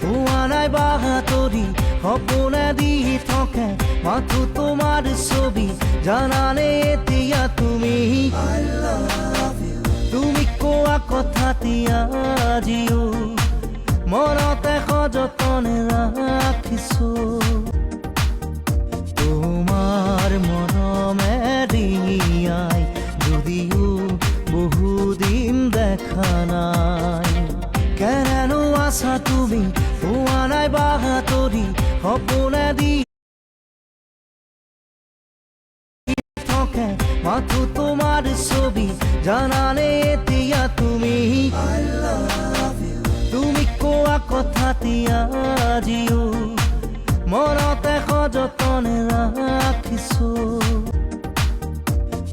হোৱা নাই বাহাতৰি সপোনে দি থাকে মাথো তোমাৰ ছবি জানানে এতিয়া তুমি তুমি কোৱা কথাটি আজিও মনতে সযতনে ৰাখিছো তোমাৰ মৰমে ডিঙিয়াই যদিও বহুদিন দেখা নাই কেনেনো আছা তুমি হোৱা নাই বাহাতৰি সপোনে দি থাকে মাথো তোমাৰ ছবি জানানে এতিয়া তুমি তুমি কোৱা কথাটি আজিও মনতে সযতনে ৰাখিছো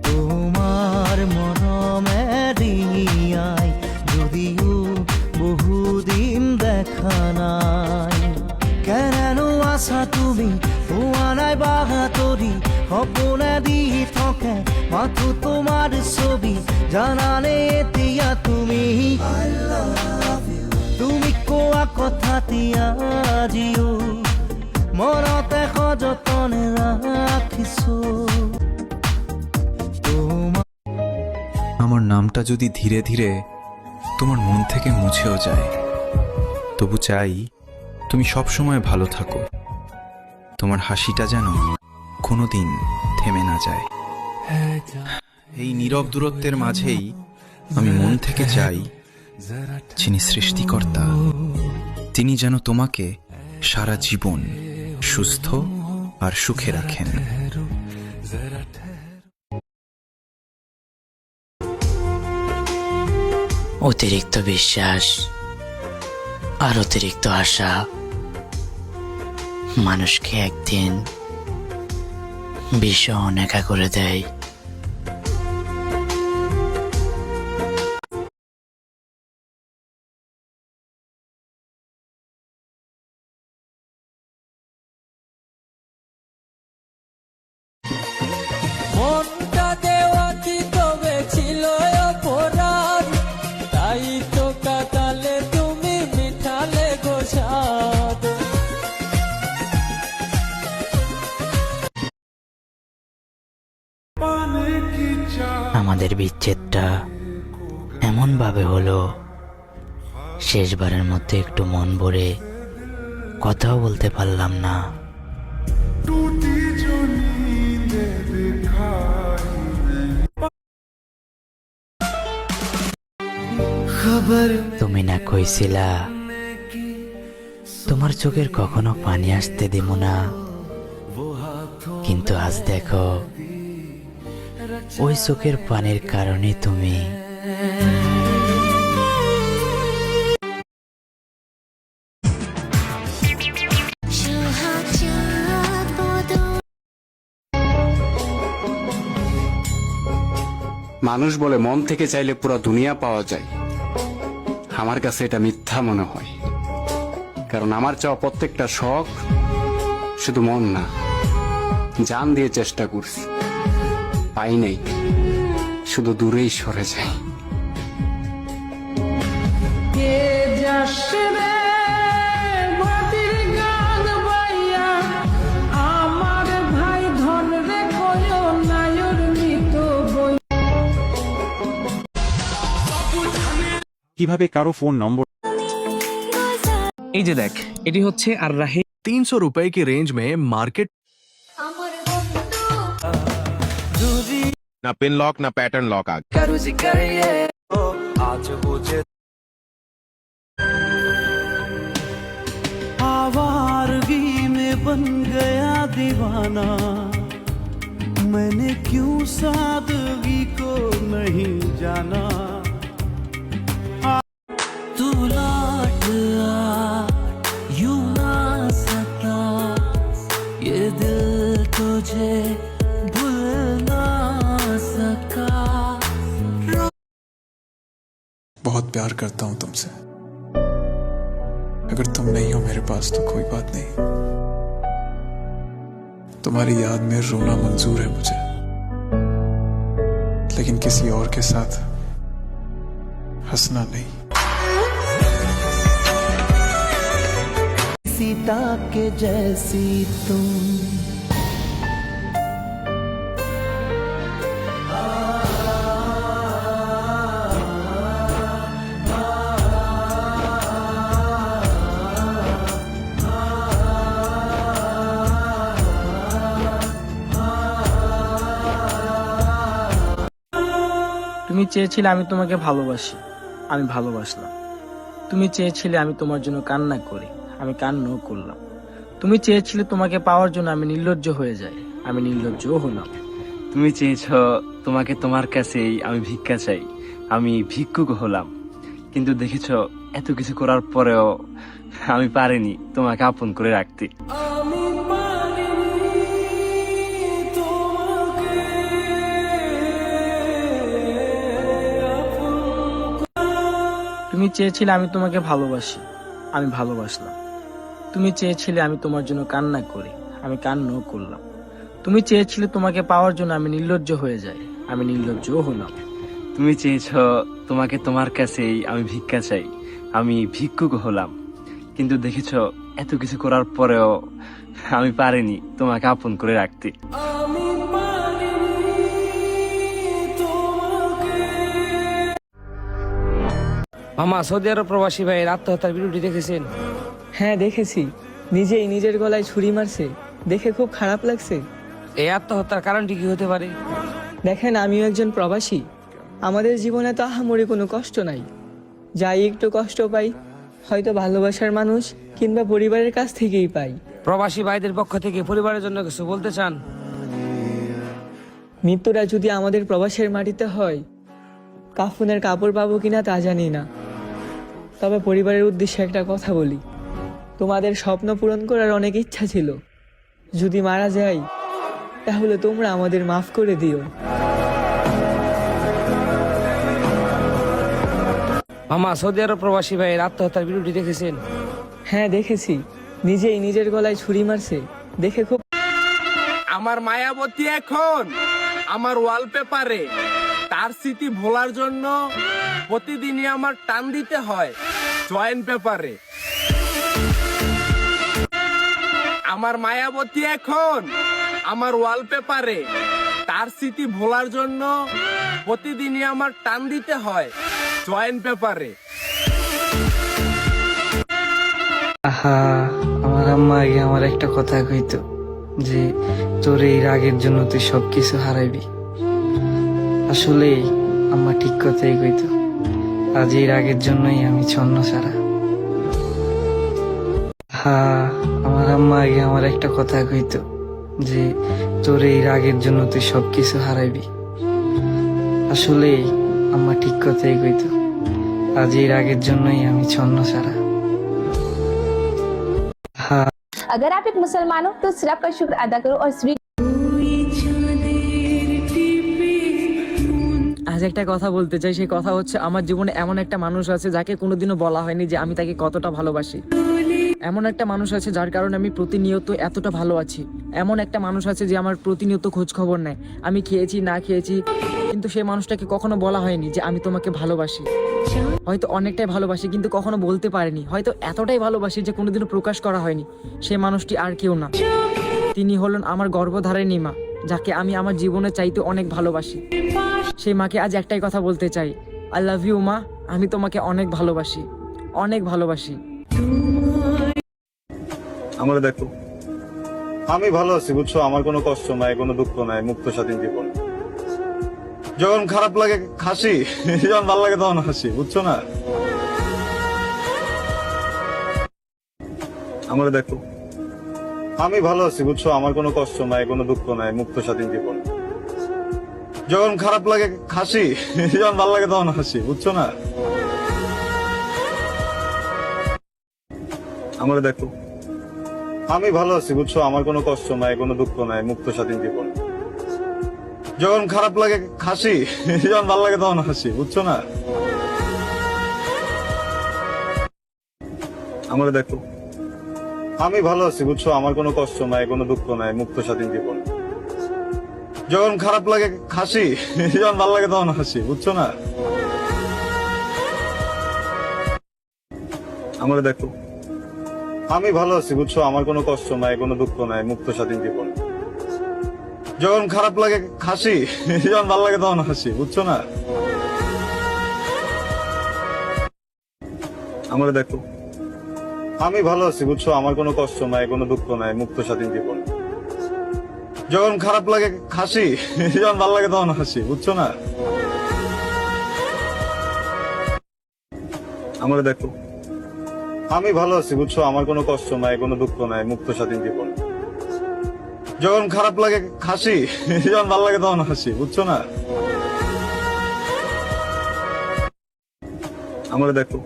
তোমাৰ মৰমে ডিঙিয়াই যদিও বহুদিন দেখা নাই কেনেনো আছা তুমি হোৱা নাই বাহাতৰি সপোনে দি থাকে মাথো তোমাৰ ছবি জানানে এতিয়া তুমি তুমি কোৱা কথাটি আজিও মনতে সযতনে রাখিছো আমার নামটা যদি ধীরে ধীরে তোমার মন থেকে মুছেও যায় তবু চাই তুমি সব সময় ভালো থাকো তোমার হাসিটা যেন কোনোদিন থেমে না যায় এই নীরব দূরত্বের মাঝেই আমি মন থেকে চাই যিনি সৃষ্টিকর্তা তিনি যেন তোমাকে সারা জীবন সুস্থ আর সুখে রাখেন অতিরিক্ত বিশ্বাস আর অতিরিক্ত আশা মানুষকে একদিন ভীষণ একা করে দেয় মনটা দেওয়া কি তবে ছিল অপরাধ তাই তো কাটালে তুমি মিঠালে গোসাদ আমাদের বিচ্ছেদটা এমন ভাবে হলো শেষবারের মধ্যে একটু মন ভরে কথাও বলতে পারলাম না তুমি না কইছিলা তোমার চোখের কখনো পানি আসতে দিব না কিন্তু আজ দেখো ওই চোখের পানির কারণে তুমি মানুষ বলে মন থেকে চাইলে পুরো দুনিয়া পাওয়া যায় আমার কাছে এটা মিথ্যা মনে হয় কারণ আমার চাওয়া প্রত্যেকটা শখ শুধু মন না জান দিয়ে চেষ্টা করছি পাই নাই শুধু দূরেই সরে যাই কিভাবে কারো ফোন নম্বর এই যে দেখ এটি হচ্ছে আর রাহে 300 रुपए की रेंज में मार्केट ना पिन लॉक ना पैटर्न लॉक आ आवारगी में बन गया दीवाना मैंने क्यों सादगी को नहीं जाना तू लौट आ यूं ना सता ये दिल तुझे भूल ना सका बहुत प्यार करता हूं तुमसे अगर तुम नहीं हो मेरे पास तो कोई बात नहीं तुम्हारी याद में रोना मंजूर है मुझे लेकिन किसी और के साथ हंसना नहीं सीता के जैसी तुम। তুমি চেয়েছিলে আমি তোমাকে ভালোবাসি, আমি ভালোবাসলাম। তুমি চেয়েছিলে আমি তোমার জন্য কান্না করি, আমি কান্নাও করলাম। তুমি চেয়েছিলে তোমাকে পাওয়ার জন্য আমি নির্লজ্জ হয়ে যাই, আমি নির্লজ্জও হলাম। তুমি চেয়েছ তোমাকে তোমার কাছেই আমি ভিক্ষা চাই, আমি ভিক্ষুক হলাম। কিন্তু দেখেছ এত কিছু করার পরেও আমি পারিনি তোমাকে আপন করে রাখতে। তুমি চেয়েছিলে আমি তোমাকে ভালোবাসি, আমি ভালোবাসলাম। তুমি চেয়েছিলে আমি তোমার জন্য কান্না করি, আমি কান্নাও করলাম। তুমি চেয়েছিলে তোমাকে পাওয়ার জন্য আমি নির্লজ্জ হয়ে যাই, আমি নির্লজ্জও হলাম। তুমি চেয়েছ তোমাকে তোমার কাছেই আমি ভিক্ষা চাই, আমি ভিক্ষুক হলাম। কিন্তু দেখেছ এত কিছু করার পরেও আমি পারিনি তোমাকে আপন করে রাখতে। মামা, সৌদি আরব প্রবাসী ভাইয়ের আত্মহত্যার ভিডিওটি দেখেছেন? হ্যাঁ দেখেছি, নিজেই নিজের গলায় ছুরি মারছে, দেখে খুব খারাপ লাগছে। এই আত্মহত্যার কারণটি কি হতে পারে? দেখেন, আমিও একজন প্রবাসী। আমাদের জীবনে তো আহামরি কোনো কষ্ট নাই। যাই একটু কষ্ট পাই, হয়তো ভালোবাসার মানুষ কিংবা পরিবারের কাছ থেকেই পাই। প্রবাসী ভাইদের পক্ষ থেকে পরিবারের জন্য কিছু বলতে চান? মৃত্যুটা যদি আমাদের প্রবাসের মাটিতে হয়, কাফনের কাপড় পাবো কিনা তা জানি না। তবে পরিবারের উদ্দেশ্যে একটা কথা বলি, তোমাদের স্বপ্ন পূরণ করার অনেক ইচ্ছা ছিল। যদি মারা যাই তাহলে তোমরা আমাদের মাফ করে দিও। মামা, সৌদি আরব প্রবাসী ভাইয়ের আত্মহত্যার ভিডিওটি দেখেছেন? হ্যাঁ দেখেছি, নিজেই নিজের গলায় ছুরি মারছে, দেখে খুব। আমার মায়াবতী এখন আমার ওয়ালপেপারে, তার স্মৃতি ভোলার জন্য প্রতিদিনই আমার টান দিতে হয় জয়েন্ট পেপারে। আমার মায়াবতী এখন আমার ওয়ালপেপারে, তার স্মৃতি ভোলার জন্য প্রতিদিনই আমার টান দিতে হয় জয়েন্ট পেপারে। আহা, আমার আম্মা আগে আমার একটা কথা কইতো যে তোর এই রাগের জন্য তুই সবকিছু হারাইবি। আসলে আম্মা ঠিক কথাই কইতো, আজ এই রাগের জন্যই আমি ছন্ন ছাড়া। হ্যাঁ, আমার আম্মা আগে আমার একটা কথা কইতো যে তোর এই রাগের জন্য তুই সবকিছু হারাইবি। আসলে আম্মা ঠিক কথাই কইতো, আজ এই রাগের জন্যই আমি ছন্ন ছাড়া। अगर आप एक मुसलमान हो तो सिर्फ का शुक्र अदा करो और আজ একটা কথা বলতে চাই, সেই কথা হচ্ছে আমার জীবনে এমন একটা মানুষ আছে যাকে কোনোদিনও বলা হয়নি যে আমি তাকে কতটা ভালোবাসি। এমন একটা মানুষ আছে যার কারণে আমি প্রতিনিয়ত এতটা ভালো আছি। এমন একটা মানুষ আছে যে আমার প্রতিনিয়ত খোঁজ খবর নেয়, আমি খেয়েছি না খেয়েছি, কিন্তু সেই মানুষটাকে কখনো বলা হয়নি যে আমি তোমাকে ভালোবাসি। হয়তো অনেকটাই ভালোবাসি কিন্তু কখনো বলতে পারিনি, হয়তো এতটাই ভালোবাসি যে কোনোদিনও প্রকাশ করা হয়নি। সেই মানুষটি আর কেউ না, তিনি হলেন আমার গর্ভধারিণী মা, যাকে আমি আমার জীবনে চাইতে অনেক ভালোবাসি। সেই মাকে আজ একটাই কথা বলতে চাই, আই লাভ ইউ মা, আমি তোমাকে অনেক ভালোবাসি, অনেক ভালোবাসি। আমরা দেখো, আমি ভালো আছি বুঝছো, আমার কোনো কষ্ট নাই, কোনো দুঃখ নাই, মুক্ত স্বাধীন জীবন। যখন খারাপ লাগে হাসি, যখন ভালো লাগে তখন হাসি, বুঝছো না? আমরা দেখো, আমি ভালো আছি বুঝছো, আমার কোনো কষ্ট নাই, কোনো দুঃখ নাই, মুক্ত স্বাধীন জীবন। যখন খারাপ লাগে হাসি, যখন ভালো লাগে তখন হাসি, বুঝছো না? আমরা দেখো, আমি ভালো আছি বুঝছো, আমার কোনো কষ্ট নাই, কোনো দুঃখ নাই, মুক্ত স্বাধীন জীবন। যখন খারাপ লাগে হাসি, যখন ভালো লাগে তখন হাসি, বুঝছো না? আমরা দেখো, আমি ভালো আছি বুঝছো, আমার কোনো কষ্ট নাই, কোনো দুঃখ নাই, মুক্ত স্বাধীন জীবন। যখন খারাপ লাগে হাসি, যখন ভালো লাগে তখন হাসি, বুঝছো না? আমরা দেখো, আমি ভালো আছি বুঝছো, আমার কোনো কষ্ট নাই, কোনো দুঃখ নাই, মুক্ত স্বাধীন জীবন। যখন খারাপ লাগে হাসি, যখন ভালো লাগে তখন হাসি, বুঝছো না? আমরা দেখো, আমি ভালো আছি বুঝছো, আমার কোনো কষ্ট নাই, কোনো দুঃখ নাই, মুক্ত স্বাধীন জীবন। যখন খারাপ লাগে হাসি, যখন ভালো লাগে তখন হাসি, বুঝছো না? আমরা দেখো, আমি ভালো আছি বুঝছো, আমার কোনো কষ্ট নাই, কোনো দুঃখ নাই, মুক্ত স্বাধীন জীবন। যখন খারাপ লাগে হাসি, যখন ভালো লাগে তখন হাসি, বুঝছো না? আমরা দেখো,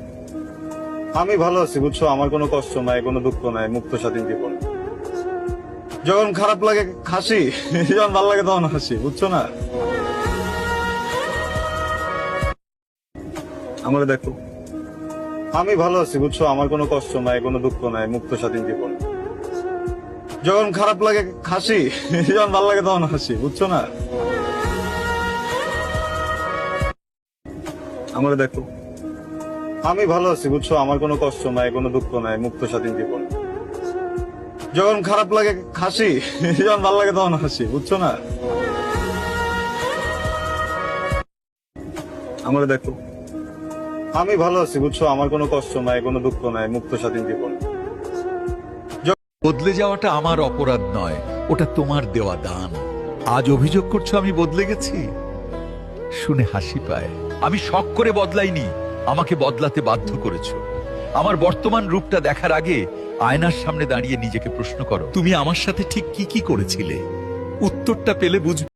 আমি ভালো আছি বুঝছো, আমার কোনো কষ্ট নাই, কোনো দুঃখ নাই, মুক্ত স্বাধীন জীবন। যখন খারাপ লাগে হাসি, যখন ভালো লাগে তখন হাসি, বুঝছো না? আমরা দেখো, আমি ভালো আছি বুঝছো, আমার কোনো কষ্ট নাই, কোনো দুঃখ নাই, মুক্ত স্বাধীন জীবন। যখন খারাপ লাগে হাসি, যখন ভালো লাগে তখন হাসি, বুঝছো না? আমরা দেখো, আমি ভালো আছি বুঝছো, আমার কোনো কষ্ট নাই, কোনো দুঃখ নাই, মুক্ত স্বাধীন জীবন। যখন খারাপ লাগে হাসি, যখন ভালো লাগে তখন হাসি, বুঝছো না? আমরা দেখো, আমি ভালো আছি বুঝছো, আমার কোনো কষ্ট নাই, কোনো দুঃখ নাই, মুক্ত স্বাধীন জীবন। বদলে যাওয়াটা আমার অপরাধ নয়, ওটা তোমার দেওয়া দান। আজ অভিযোগ করছো আমি বদলে গেছি, শুনে হাসি পায়। আমি শখ করে বদলাইনি, আমাকে বদলাতে বাধ্য করেছো। আমার বর্তমান রূপটা দেখার আগে আয়নার সামনে দাঁড়িয়ে নিজেকে প্রশ্ন করো, তুমি আমার সাথে ঠিক কি কি করেছিলে? উত্তরটা পেলে বুঝবে